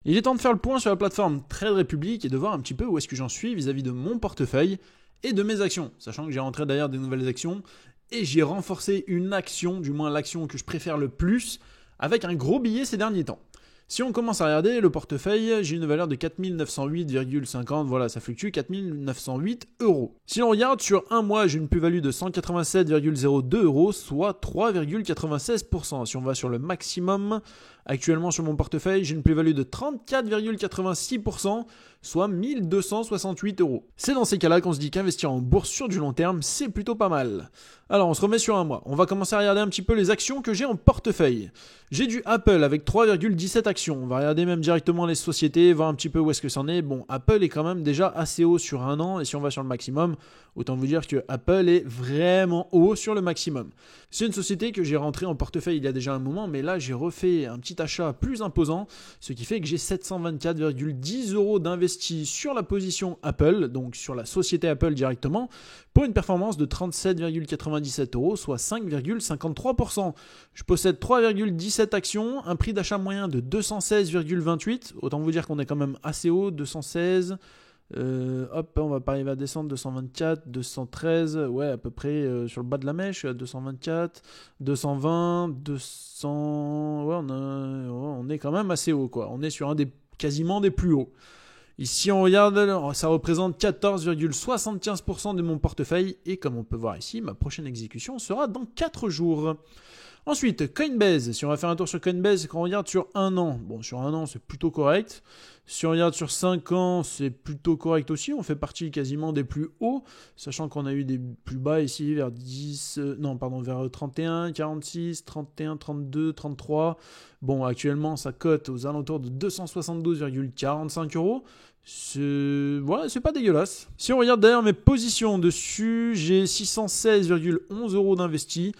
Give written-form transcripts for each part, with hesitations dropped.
Il est temps de faire le point sur la plateforme Trade Republic et de voir un petit peu où est-ce que j'en suis vis-à-vis de mon portefeuille et de mes actions. Sachant que j'ai rentré d'ailleurs des nouvelles actions et j'ai renforcé une action, du moins l'action que je préfère le plus, avec un gros billet ces derniers temps. Si on commence à regarder le portefeuille, j'ai une valeur de 4908,50, voilà, ça fluctue, 4908 euros. Si on regarde sur un mois, j'ai une plus-value de 187,02 euros, soit 3,96%. Si on va sur le maximum, actuellement sur mon portefeuille, j'ai une plus-value de 34,86%, soit 1268 euros. C'est dans ces cas-là qu'on se dit qu'investir en bourse sur du long terme, c'est plutôt pas mal. Alors, on se remet sur un mois. On va commencer à regarder un petit peu les actions que j'ai en portefeuille. J'ai du Apple avec 3,17 actions. On va regarder même directement les sociétés, voir un petit peu où est-ce que c'en est. Bon, Apple est quand même déjà assez haut sur un an. Et si on va sur le maximum, autant vous dire que Apple est vraiment haut sur le maximum. C'est une société que j'ai rentrée en portefeuille il y a déjà un moment, mais là, j'ai refait un petit achat plus imposant, ce qui fait que j'ai 724,10 euros d'investis sur la position Apple, donc sur la société Apple directement, pour une performance de 37,97 euros, soit 5,53%. Je possède 3,17 actions, un prix d'achat moyen de 216,28. Autant vous dire qu'on est quand même assez haut, 216. On va pas arriver à descendre, 224, 213, ouais, à peu près sur le bas de la mèche, 224, 220, 200. Ouais, on est quand même assez haut, quoi. On est sur quasiment des plus hauts. Ici, on regarde, ça représente 14,75% de mon portefeuille. Et comme on peut voir ici, ma prochaine exécution sera dans 4 jours. Ensuite, Coinbase. Si on va faire un tour sur Coinbase, quand on regarde sur un an, bon, sur un an, c'est plutôt correct. Si on regarde sur 5 ans, c'est plutôt correct aussi. On fait partie quasiment des plus hauts, sachant qu'on a eu des plus bas ici vers vers 31, 46, 31, 32, 33. Bon, actuellement, ça cote aux alentours de 272,45 euros. C'est pas dégueulasse. Si on regarde d'ailleurs mes positions dessus, j'ai 616,11 euros d'investis.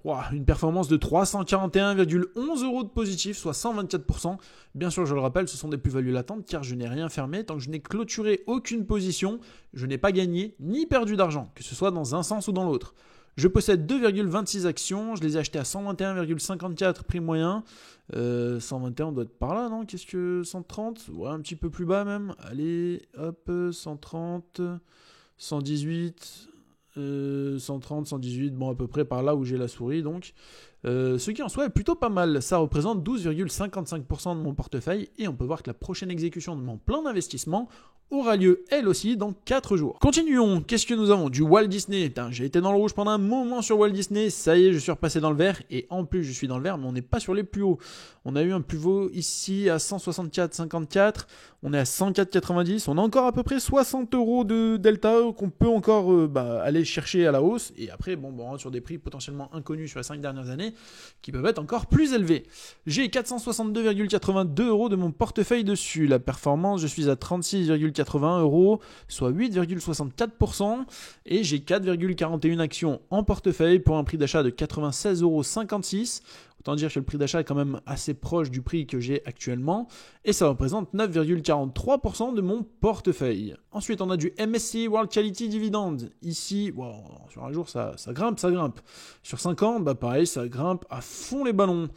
Wow, une performance de 341,11 euros de positif, soit 124%. Bien sûr, je le rappelle, ce sont des plus-values latentes car je n'ai rien fermé. Tant que je n'ai clôturé aucune position, je n'ai pas gagné ni perdu d'argent, que ce soit dans un sens ou dans l'autre. Je possède 2,26 actions, je les ai achetées à 121,54 prix moyen. 121 on doit être par là, non? Qu'est-ce que 130? Ouais, un petit peu plus bas même. Allez, hop, 130, 118... 130, 118, bon à peu près par là où j'ai la souris donc. Ce qui en soi est plutôt pas mal, ça représente 12,55% de mon portefeuille et on peut voir que la prochaine exécution de mon plan d'investissement aura lieu elle aussi dans 4 jours. Continuons, qu'est-ce que nous avons? Du Walt Disney. Putain, j'ai été dans le rouge pendant un moment sur Walt Disney, ça y est je suis repassé dans le vert et en plus je suis dans le vert mais on n'est pas sur les plus hauts. On a eu un plus haut ici à 164,54, on est à 104,90, on a encore à peu près 60 euros de delta qu'on peut encore aller chercher à la hausse et après on rentre sur des prix potentiellement inconnus sur les 5 dernières années qui peuvent être encore plus élevés. J'ai 462,82 euros de mon portefeuille dessus. La performance, je suis à 36,80 euros, soit 8,64%. Et j'ai 4,41 actions en portefeuille pour un prix d'achat de 96,56 euros. Autant dire que le prix d'achat est quand même assez proche du prix que j'ai actuellement. Et ça représente 9,43% de mon portefeuille. Ensuite, on a du MSCI World Quality Dividend. Ici, sur un jour, ça grimpe. Sur 5 ans, pareil, ça grimpe à fond les ballons.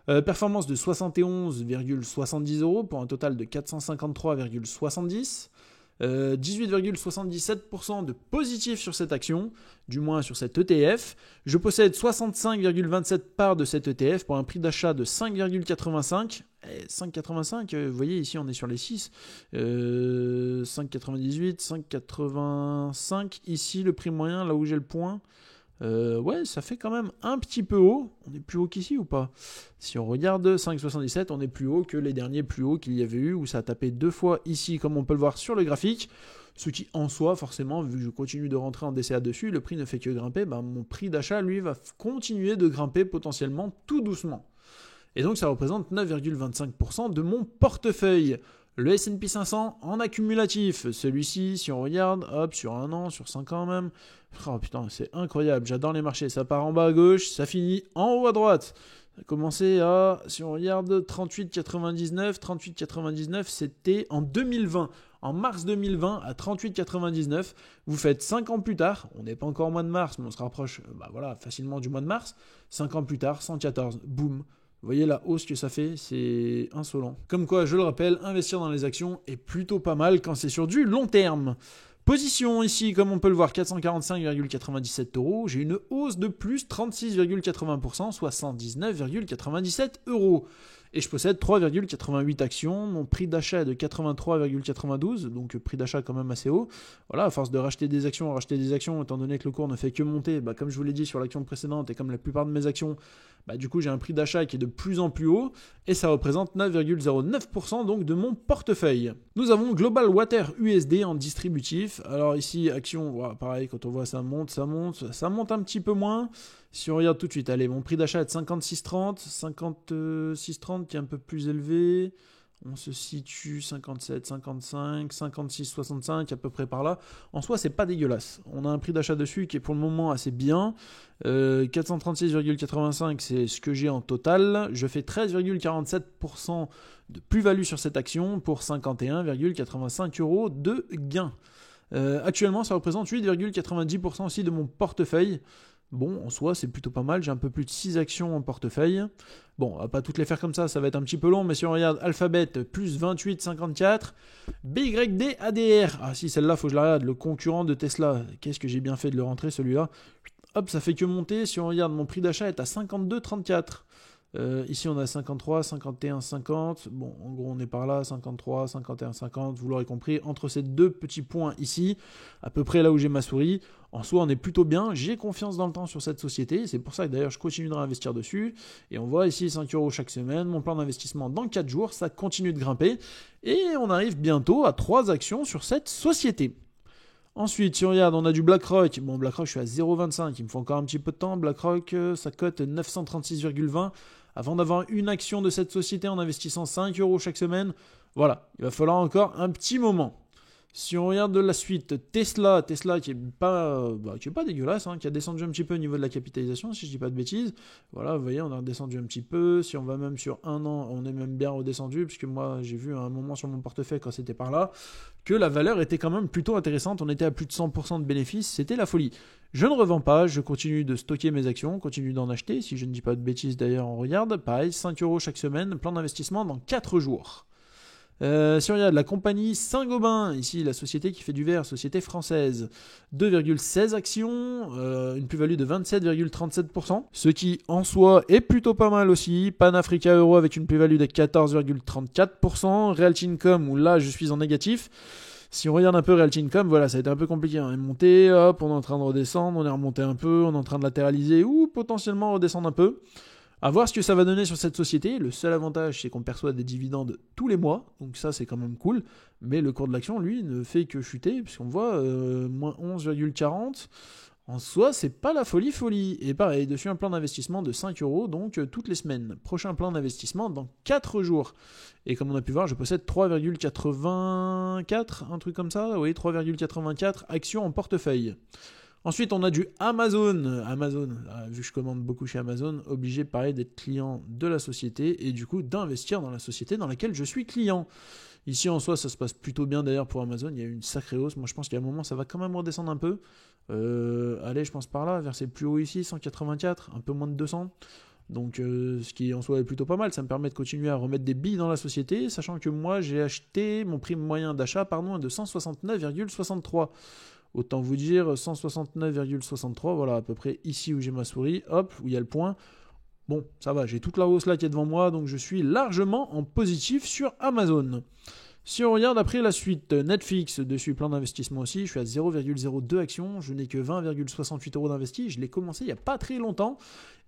Performance de 71,70 euros pour un total de 453,70. 18,77% de positif sur cette action, du moins sur cette ETF. Je possède 65,27 parts de cette ETF pour un prix d'achat de 5,85. 5,85, vous voyez ici on est sur les 6. 5,98, 5,85. Ici le prix moyen, là où j'ai le point. Ouais, ça fait quand même un petit peu haut. On est plus haut qu'ici ou pas? Si on regarde 5,77, on est plus haut que les derniers plus hauts qu'il y avait eu, où ça a tapé 2 fois ici, comme on peut le voir sur le graphique. Ce qui en soi, forcément, vu que je continue de rentrer en DCA dessus, le prix ne fait que grimper. Mon prix d'achat, lui, va continuer de grimper potentiellement tout doucement. Et donc, ça représente 9,25% de mon portefeuille. Le S&P 500 en accumulatif, celui-ci, si on regarde, hop, sur un an, sur 5 ans même, oh putain, c'est incroyable, j'adore les marchés, ça part en bas à gauche, ça finit en haut à droite. Ça a commencé à, si on regarde, 38,99, c'était en 2020, en mars 2020 à 38,99. Vous faites 5 ans plus tard, on n'est pas encore au mois de mars, mais on se rapproche facilement du mois de mars, 5 ans plus tard, 114, boum. Vous voyez la hausse que ça fait, c'est insolent. Comme quoi, je le rappelle, investir dans les actions est plutôt pas mal quand c'est sur du long terme. Position ici, comme on peut le voir, 445,97 €. J'ai une hausse de plus 36,80%, soit 119,97 €. Et je possède 3,88 actions. Mon prix d'achat est de 83,92, donc prix d'achat quand même assez haut. Voilà, à force de racheter des actions, étant donné que le cours ne fait que monter, comme je vous l'ai dit sur l'action précédente et comme la plupart de mes actions, du coup j'ai un prix d'achat qui est de plus en plus haut et ça représente 9,09% donc de mon portefeuille. Nous avons Global Water USD en distributif. Alors ici, action, voilà, pareil, quand on voit ça monte un petit peu moins. Si on regarde tout de suite, allez, mon prix d'achat est de 56,30, 56,30 qui est un peu plus élevé. On se situe 57, 55, 56, 65 à peu près par là. En soi, c'est pas dégueulasse. On a un prix d'achat dessus qui est pour le moment assez bien. 436,85, c'est ce que j'ai en total. Je fais 13,47% de plus-value sur cette action pour 51,85 € de gain. Actuellement, ça représente 8,90% aussi de mon portefeuille. Bon, en soi, c'est plutôt pas mal. J'ai un peu plus de 6 actions en portefeuille. Bon, on va pas toutes les faire comme ça va être un petit peu long, mais si on regarde Alphabet, plus 28,54. BYD ADR. Ah si, celle-là, faut que je la regarde. Le concurrent de Tesla. Qu'est-ce que j'ai bien fait de le rentrer, celui-là. Hop, ça fait que monter. Si on regarde, mon prix d'achat est à 52,34. Ici, on a 53, 51, 50. Bon, en gros, on est par là, 53, 51, 50. Vous l'aurez compris, entre ces deux petits points ici, à peu près là où j'ai ma souris, en soi, on est plutôt bien. J'ai confiance dans le temps sur cette société. C'est pour ça que d'ailleurs, je continuerai à investir dessus. Et on voit ici 5 € chaque semaine. Mon plan d'investissement dans 4 jours, ça continue de grimper. Et on arrive bientôt à 3 actions sur cette société. Ensuite, si on regarde, on a du BlackRock. Bon, BlackRock, je suis à 0,25. Il me faut encore un petit peu de temps. BlackRock, ça cote 936,20. Avant d'avoir une action de cette société en investissant 5 € chaque semaine, voilà, il va falloir encore un petit moment. Si on regarde de la suite, Tesla qui est pas dégueulasse, qui a descendu un petit peu au niveau de la capitalisation, si je dis pas de bêtises. Voilà, vous voyez, on a redescendu un petit peu. Si on va même sur un an, on est même bien redescendu, puisque moi, j'ai vu à un moment sur mon portefeuille, quand c'était par là, que la valeur était quand même plutôt intéressante. On était à plus de 100% de bénéfices, c'était la folie. Je ne revends pas, je continue de stocker mes actions, continue d'en acheter. Si je ne dis pas de bêtises d'ailleurs, on regarde. Pareil, 5 € chaque semaine, plan d'investissement dans 4 jours. Si on regarde la compagnie Saint-Gobain, ici la société qui fait du verre, société française, 2,16 actions, une plus-value de 27,37%, ce qui en soi est plutôt pas mal aussi. Pan-Africa Euro avec une plus-value de 14,34%, Realty Income où là je suis en négatif. Si on regarde un peu Realty Income, voilà, ça a été un peu compliqué. On est monté, hop, on est en train de redescendre, on est remonté un peu, on est en train de latéraliser ou potentiellement redescendre un peu. À voir ce que ça va donner sur cette société. Le seul avantage, c'est qu'on perçoit des dividendes tous les mois. Donc ça, c'est quand même cool. Mais le cours de l'action, lui, ne fait que chuter. Puisqu'on voit moins 11,40. En soi, c'est pas la folie. Et pareil, dessus un plan d'investissement de 5 €, donc toutes les semaines. Prochain plan d'investissement dans 4 jours. Et comme on a pu voir, je possède 3,84, un truc comme ça. Oui, 3,84 actions en portefeuille. Ensuite, on a du Amazon. Vu que je commande beaucoup chez Amazon, obligé pareil d'être client de la société et du coup d'investir dans la société dans laquelle je suis client. Ici en soi, ça se passe plutôt bien d'ailleurs pour Amazon. Il y a eu une sacrée hausse. Moi, je pense qu'à un moment, ça va quand même redescendre un peu. Allez, je pense par là, vers ces plus hauts ici, 184, un peu moins de 200. Donc ce qui en soi est plutôt pas mal, ça me permet de continuer à remettre des billes dans la société, sachant que moi j'ai acheté mon prix moyen d'achat de 169,63. Autant vous dire 169,63, voilà à peu près ici où j'ai ma souris, hop, où il y a le point. Bon, ça va, j'ai toute la hausse là qui est devant moi, donc je suis largement en positif sur Amazon. Si on regarde après la suite, Netflix, dessus plan d'investissement aussi, je suis à 0,02 actions, je n'ai que 20,68 € d'investis, je l'ai commencé il n'y a pas très longtemps,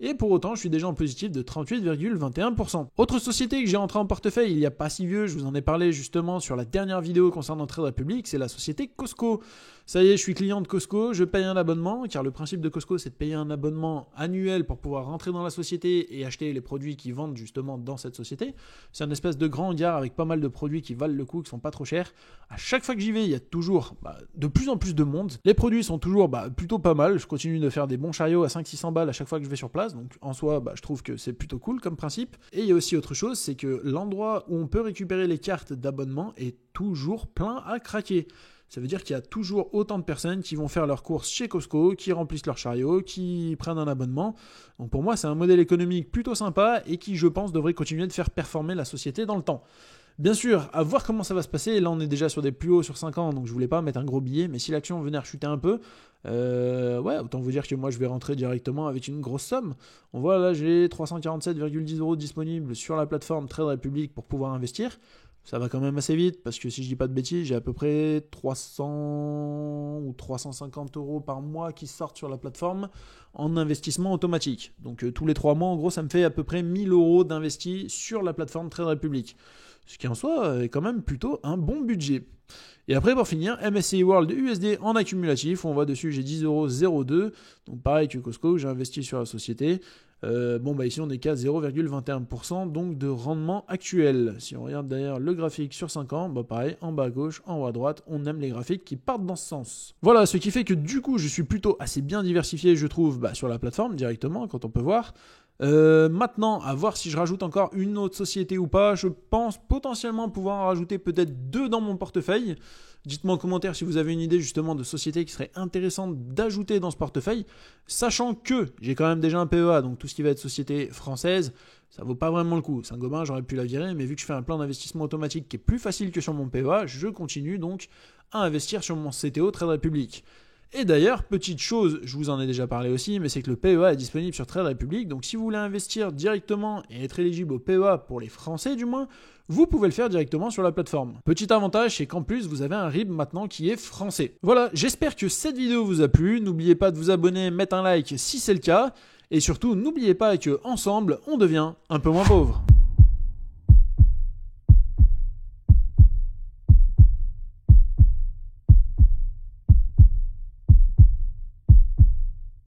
et pour autant je suis déjà en positif de 38,21%. Autre société que j'ai rentrée en portefeuille il n'y a pas si vieux, je vous en ai parlé justement sur la dernière vidéo concernant Trade Republic, c'est la société Costco. Ça y est, je suis client de Costco, je paye un abonnement, car le principe de Costco c'est de payer un abonnement annuel pour pouvoir rentrer dans la société et acheter les produits qu'ils vendent justement dans cette société. C'est un espèce de grand hangar avec pas mal de produits qui valent le coup, qui sont pas trop chers. À chaque fois que j'y vais, il y a toujours de plus en plus de monde. Les produits sont toujours plutôt pas mal. Je continue de faire des bons chariots à 500-600 balles à chaque fois que je vais sur place. Donc en soi, je trouve que c'est plutôt cool comme principe. Et il y a aussi autre chose, c'est que l'endroit où on peut récupérer les cartes d'abonnement est toujours plein à craquer. Ça veut dire qu'il y a toujours autant de personnes qui vont faire leurs courses chez Costco, qui remplissent leur chariot, qui prennent un abonnement. Donc pour moi, c'est un modèle économique plutôt sympa et qui, je pense, devrait continuer de faire performer la société dans le temps. Bien sûr, à voir comment ça va se passer. Là, on est déjà sur des plus hauts sur 5 ans, donc je voulais pas mettre un gros billet. Mais si l'action venait à chuter un peu, autant vous dire que moi, je vais rentrer directement avec une grosse somme. On voit là, j'ai 347,10 € disponibles sur la plateforme Trade Republic pour pouvoir investir. Ça va quand même assez vite parce que si je dis pas de bêtises, j'ai à peu près 300 ou 350 € par mois qui sortent sur la plateforme en investissement automatique. Donc tous les 3 mois, en gros, ça me fait à peu près 1000 € d'investis sur la plateforme Trade Republic. Ce qui en soi est quand même plutôt un bon budget. Et après, pour finir, MSCI World USD en accumulatif. On voit dessus, j'ai 10,02 €. Donc pareil que Costco, j'ai investi sur la société. Ici on est qu'à 0,21% donc de rendement actuel. Si on regarde d'ailleurs le graphique sur 5 ans, pareil, en bas à gauche, en haut à droite, on aime les graphiques qui partent dans ce sens. Voilà, ce qui fait que du coup je suis plutôt assez bien diversifié, je trouve, sur la plateforme directement, quand on peut voir. Maintenant, à voir si je rajoute encore une autre société ou pas. Je pense potentiellement pouvoir en rajouter peut-être 2 dans mon portefeuille. Dites-moi en commentaire si vous avez une idée justement de société qui serait intéressante d'ajouter dans ce portefeuille, sachant que j'ai quand même déjà un PEA, donc tout ce qui va être société française, ça vaut pas vraiment le coup. Saint-Gobain, j'aurais pu la virer, mais vu que je fais un plan d'investissement automatique qui est plus facile que sur mon PEA, je continue donc à investir sur mon CTO Trade Republic. Et d'ailleurs, petite chose, je vous en ai déjà parlé aussi, mais c'est que le PEA est disponible sur Trade Republic. Donc si vous voulez investir directement et être éligible au PEA pour les Français du moins, vous pouvez le faire directement sur la plateforme. Petit avantage, c'est qu'en plus, vous avez un RIB maintenant qui est français. Voilà, j'espère que cette vidéo vous a plu. N'oubliez pas de vous abonner, mettre un like si c'est le cas. Et surtout, n'oubliez pas que ensemble, on devient un peu moins pauvre.